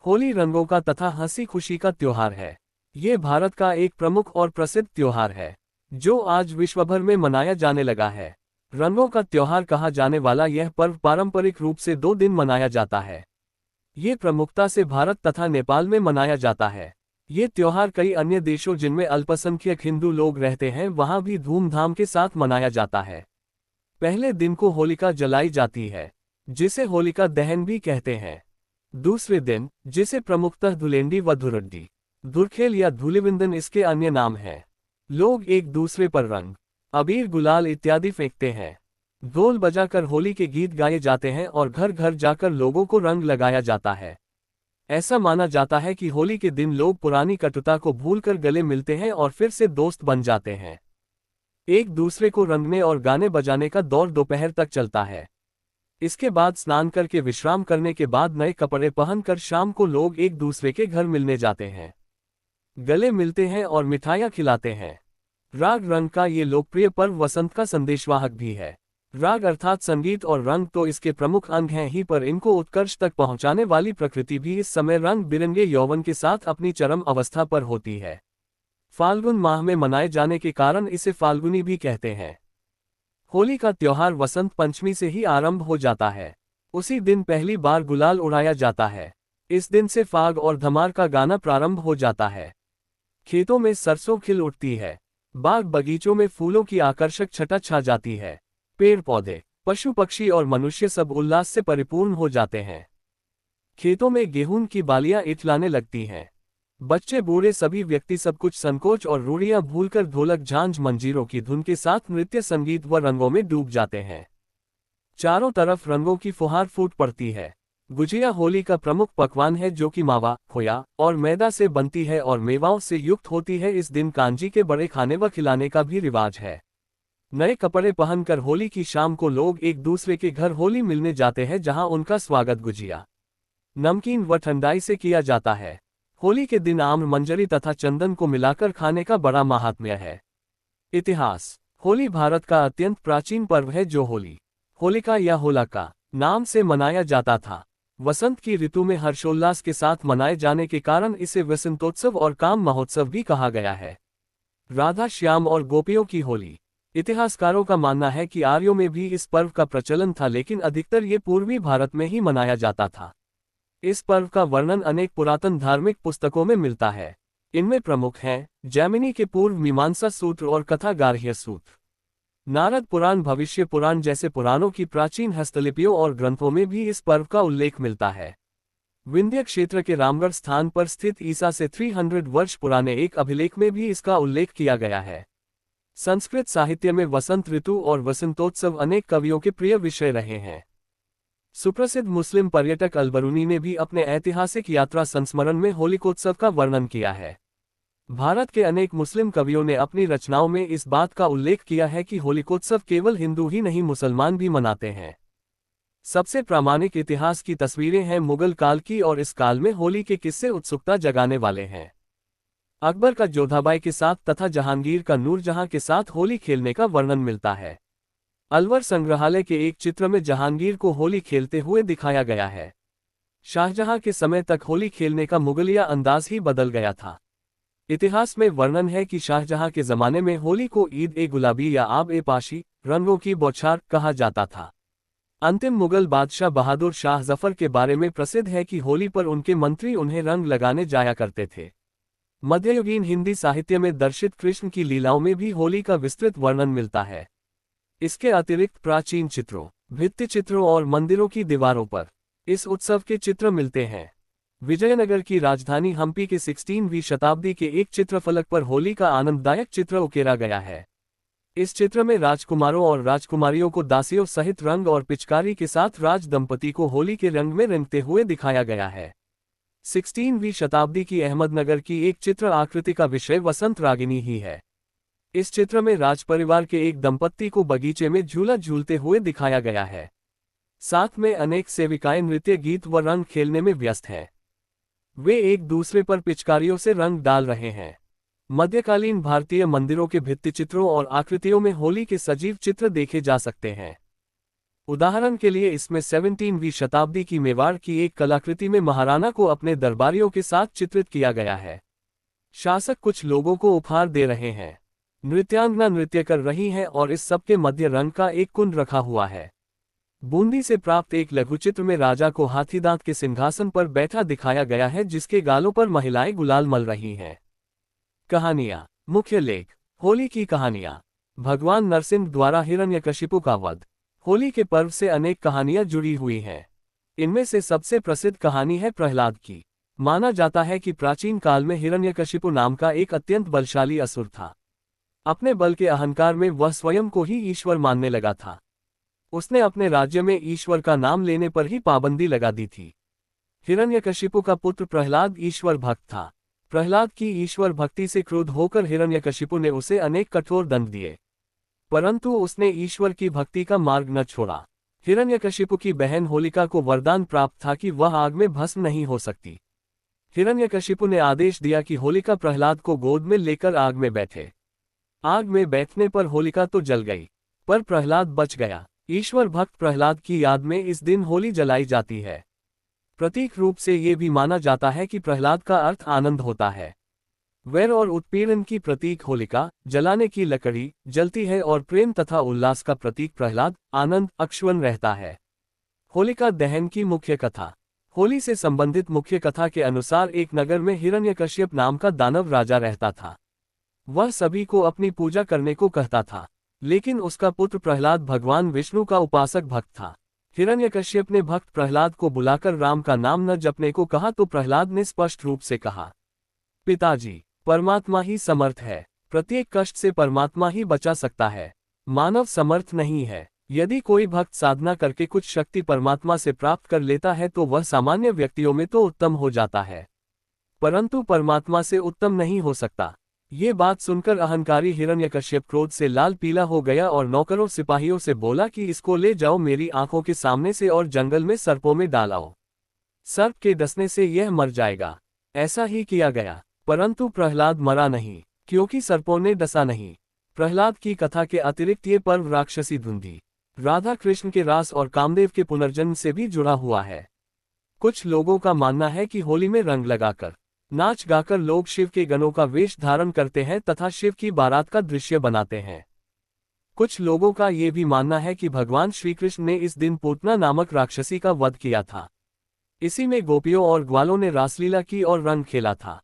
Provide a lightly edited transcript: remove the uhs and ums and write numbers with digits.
होली रंगों का तथा हंसी खुशी का त्योहार है। ये भारत का एक प्रमुख और प्रसिद्ध त्योहार है, जो आज विश्व भर में मनाया जाने लगा है। रंगों का त्योहार कहा जाने वाला यह पर्व पारंपरिक रूप से 2 दिन मनाया जाता है। ये प्रमुखता से भारत तथा नेपाल में मनाया जाता है। ये त्योहार कई अन्य देशों जिनमें अल्पसंख्यक हिंदू लोग रहते हैं वहां भी धूमधाम के साथ मनाया जाता है। पहले दिन को होलिका जलाई जाती है, जिसे होलिका दहन भी कहते हैं। दूसरे दिन, जिसे प्रमुखतः धुलेंडी व धुरड्डी, धुरखेल या धूलिविंदन इसके अन्य नाम हैं, लोग एक दूसरे पर रंग, अबीर, गुलाल इत्यादि फेंकते हैं। ढोल बजाकर होली के गीत गाए जाते हैं और घर घर जाकर लोगों को रंग लगाया जाता है। ऐसा माना जाता है कि होली के दिन लोग पुरानी कटुता को भूलकर गले मिलते हैं और फिर से दोस्त बन जाते हैं। एक दूसरे को रंगने और गाने बजाने का दौर दोपहर तक चलता है। इसके बाद स्नान करके विश्राम करने के बाद नए कपड़े पहनकर शाम को लोग एक दूसरे के घर मिलने जाते हैं, गले मिलते हैं और मिठाइयाँ खिलाते हैं। राग रंग का ये लोकप्रिय पर्व वसंत का संदेशवाहक भी है। राग अर्थात संगीत और रंग तो इसके प्रमुख अंग हैं ही, पर इनको उत्कर्ष तक पहुंचाने वाली प्रकृति भी इस समय रंग बिरंगे यौवन के साथ अपनी चरम अवस्था पर होती है। फाल्गुन माह में मनाए जाने के कारण इसे फाल्गुनी भी कहते हैं। होली का त्योहार वसंत पंचमी से ही आरंभ हो जाता है। उसी दिन पहली बार गुलाल उड़ाया जाता है। इस दिन से फाग और धमार का गाना प्रारंभ हो जाता है। खेतों में सरसों खिल उठती है। बाग बगीचों में फूलों की आकर्षक छटा छा जाती है। पेड़ पौधे, पशु पक्षी और मनुष्य सब उल्लास से परिपूर्ण हो जाते हैं। खेतों में गेहूं की बालियां इठलाने लगती हैं। बच्चे बूढ़े सभी व्यक्ति सब कुछ संकोच और रूढ़ियां भूलकर ढोलक झांझ मंजीरों की धुन के साथ नृत्य संगीत व रंगों में डूब जाते हैं। चारों तरफ रंगों की फुहार फूट पड़ती है। गुजिया होली का प्रमुख पकवान है, जो कि मावा, खोया और मैदा से बनती है और मेवाओं से युक्त होती है। इस दिन कांजी के बड़े खाने व खिलाने का भी रिवाज है। नए कपड़े पहनकर होली की शाम को लोग एक दूसरे के घर होली मिलने जाते हैं, जहां उनका स्वागत गुजिया, नमकीन व ठंडाई से किया जाता है। होली के दिन आम्र, मंजरी तथा चंदन को मिलाकर खाने का बड़ा महात्म्य है। इतिहास। होली भारत का अत्यंत प्राचीन पर्व है, जो होली, होलिका या होलाका नाम से मनाया जाता था। वसंत की ऋतु में हर्षोल्लास के साथ मनाए जाने के कारण इसे वसंतोत्सव और काम महोत्सव भी कहा गया है। राधा श्याम और गोपियों की होली। इतिहासकारों का मानना है कि आर्यों में भी इस पर्व का प्रचलन था, लेकिन अधिकतर ये पूर्वी भारत में ही मनाया जाता था। इस पर्व का वर्णन अनेक पुरातन धार्मिक पुस्तकों में मिलता है। इनमें प्रमुख हैं जैमिनी के पूर्व मीमांसा सूत्र और कथा गार्ह्य सूत्र। नारद पुराण, भविष्य पुराण जैसे पुराणों की प्राचीन हस्तलिपियों और ग्रंथों में भी इस पर्व का उल्लेख मिलता है। विंध्य क्षेत्र के रामगढ़ स्थान पर स्थित ईसा से 300 वर्ष पुराने एक अभिलेख में भी इसका उल्लेख किया गया है। संस्कृत साहित्य में वसंत ऋतु और वसंतोत्सव अनेक कवियों के प्रिय विषय रहे हैं। सुप्रसिद्ध मुस्लिम पर्यटक अलबरूनी ने भी अपने ऐतिहासिक यात्रा संस्मरण में होलिकोत्सव का वर्णन किया है। भारत के अनेक मुस्लिम कवियों ने अपनी रचनाओं में इस बात का उल्लेख किया है कि होलिकोत्सव केवल हिंदू ही नहीं, मुसलमान भी मनाते हैं। सबसे प्रामाणिक इतिहास की तस्वीरें हैं मुगल काल की, और इस काल में होली के किस्से उत्सुकता जगाने वाले हैं। अकबर का जोधाबाई के साथ तथा जहांगीर का नूरजहां के साथ होली खेलने का वर्णन मिलता है। अलवर संग्रहालय के एक चित्र में जहांगीर को होली खेलते हुए दिखाया गया है। शाहजहां के समय तक होली खेलने का मुगलिया अंदाज ही बदल गया था। इतिहास में वर्णन है कि शाहजहां के जमाने में होली को ईद ए गुलाबी या आब ए पाशी, रंगों की बौछार कहा जाता था। अंतिम मुगल बादशाह बहादुर शाह जफर के बारे में प्रसिद्ध है कि होली पर उनके मंत्री उन्हें रंग लगाने जाया करते थे। मध्ययुगीन हिंदी साहित्य में दर्शित कृष्ण की लीलाओं में भी होली का विस्तृत वर्णन मिलता है। इसके अतिरिक्त प्राचीन चित्रों, भित्तिचित्रों और मंदिरों की दीवारों पर इस उत्सव के चित्र मिलते हैं। विजयनगर की राजधानी हम्पी के 16वीं शताब्दी के एक चित्रफलक पर होली का आनंददायक चित्र उकेरा गया है। इस चित्र में राजकुमारों और राजकुमारियों को दासियों सहित रंग और पिचकारी के साथ राज दंपति को होली के रंग में रंगते हुए दिखाया गया है। 16वीं शताब्दी की अहमदनगर की एक चित्र आकृति का विषय वसंत रागिनी ही है। इस चित्र में राजपरिवार के एक दंपत्ति को बगीचे में झूला झूलते हुए दिखाया गया है। साथ में अनेक सेविकाएं नृत्य, गीत व रंग खेलने में व्यस्त हैं। वे एक दूसरे पर पिचकारियों से रंग डाल रहे हैं। मध्यकालीन भारतीय मंदिरों के भित्तिचित्रों और आकृतियों में होली के सजीव चित्र देखे जा सकते हैं। उदाहरण के लिए इसमें 17वीं शताब्दी की मेवाड़ की एक कलाकृति में महाराणा को अपने दरबारियों के साथ चित्रित किया गया है। शासक कुछ लोगों को उपहार दे रहे हैं। नृत्यांगना नृत्य कर रही हैं और इस सब के मध्य रंग का एक कुंड रखा हुआ है। बूंदी से प्राप्त एक लघुचित्र में राजा को हाथीदांत के सिंहासन पर बैठा दिखाया गया है, जिसके गालों पर महिलाएं गुलाल मल रही हैं। कहानियां। मुख्य लेख। होली की कहानियां। भगवान नरसिंह द्वारा हिरण्यकशिपु का वध। होली के पर्व से अनेक कहानियां जुड़ी हुई हैं। इनमें से सबसे प्रसिद्ध कहानी है प्रहलाद की। माना जाता है कि प्राचीन काल में हिरण्यकशिपु नाम का एक अत्यंत बलशाली असुर था। अपने बल के अहंकार में वह स्वयं को ही ईश्वर मानने लगा था। उसने अपने राज्य में ईश्वर का नाम लेने पर ही पाबंदी लगा दी थी। हिरण्यकशिपु का पुत्र प्रहलाद ईश्वर भक्त था। प्रहलाद की ईश्वर भक्ति से क्रुद्ध होकर हिरण्यकशिपु ने उसे अनेक कठोर दंड दिए, परंतु उसने ईश्वर की भक्ति का मार्ग न छोड़ा। हिरण्यकशिपु की बहन होलिका को वरदान प्राप्त था कि वह आग में भस्म नहीं हो सकती। हिरण्यकशिपु ने आदेश दिया कि होलिका प्रहलाद को गोद में लेकर आग में बैठे। आग में बैठने पर होलिका तो जल गई, पर प्रहलाद बच गया। ईश्वर भक्त प्रहलाद की याद में इस दिन होली जलाई जाती है। प्रतीक रूप से ये भी माना जाता है कि प्रहलाद का अर्थ आनंद होता है। वैर और उत्पीड़न की प्रतीक होलिका, जलाने की लकड़ी, जलती है, और प्रेम तथा उल्लास का प्रतीक प्रहलाद, आनंद, अक्षुण्ण रहता है। होलिका दहन की मुख्य कथा। होली से संबंधित मुख्य कथा के अनुसार एक नगर में हिरण्यकश्यप नाम का दानव राजा रहता था। वह सभी को अपनी पूजा करने को कहता था, लेकिन उसका पुत्र प्रहलाद भगवान विष्णु का उपासक भक्त था। हिरण्यकश्यप ने भक्त प्रहलाद को बुलाकर राम का नाम न जपने को कहा तो प्रहलाद ने स्पष्ट रूप से कहा, पिताजी, परमात्मा ही समर्थ है। प्रत्येक कष्ट से परमात्मा ही बचा सकता है, मानव समर्थ नहीं है। यदि कोई भक्त साधना करके कुछ शक्ति परमात्मा से प्राप्त कर लेता है तो वह सामान्य व्यक्तियों में तो उत्तम हो जाता है, परंतु परमात्मा से उत्तम नहीं हो सकता। ये बात सुनकर अहंकारी हिरण्यकश्यप क्रोध से लाल पीला हो गया और नौकरों सिपाहियों से बोला कि इसको ले जाओ मेरी आंखों के सामने से और जंगल में सर्पों में डालाओ। सर्प के डसने से यह मर जाएगा। ऐसा ही किया गया, परंतु प्रहलाद मरा नहीं, क्योंकि सर्पों ने डसा नहीं। प्रहलाद की कथा के अतिरिक्त ये पर्व राक्षसी धुंधी, राधा कृष्ण के रास और कामदेव के पुनर्जन्म से भी जुड़ा हुआ है। कुछ लोगों का मानना है कि होली में रंग लगाकर, नाच गाकर लोग शिव के गणों का वेश धारण करते हैं तथा शिव की बारात का दृश्य बनाते हैं। कुछ लोगों का ये भी मानना है कि भगवान श्री कृष्ण ने इस दिन पूतना नामक राक्षसी का वध किया था। इसी में गोपियों और ग्वालों ने रासलीला की और रंग खेला था।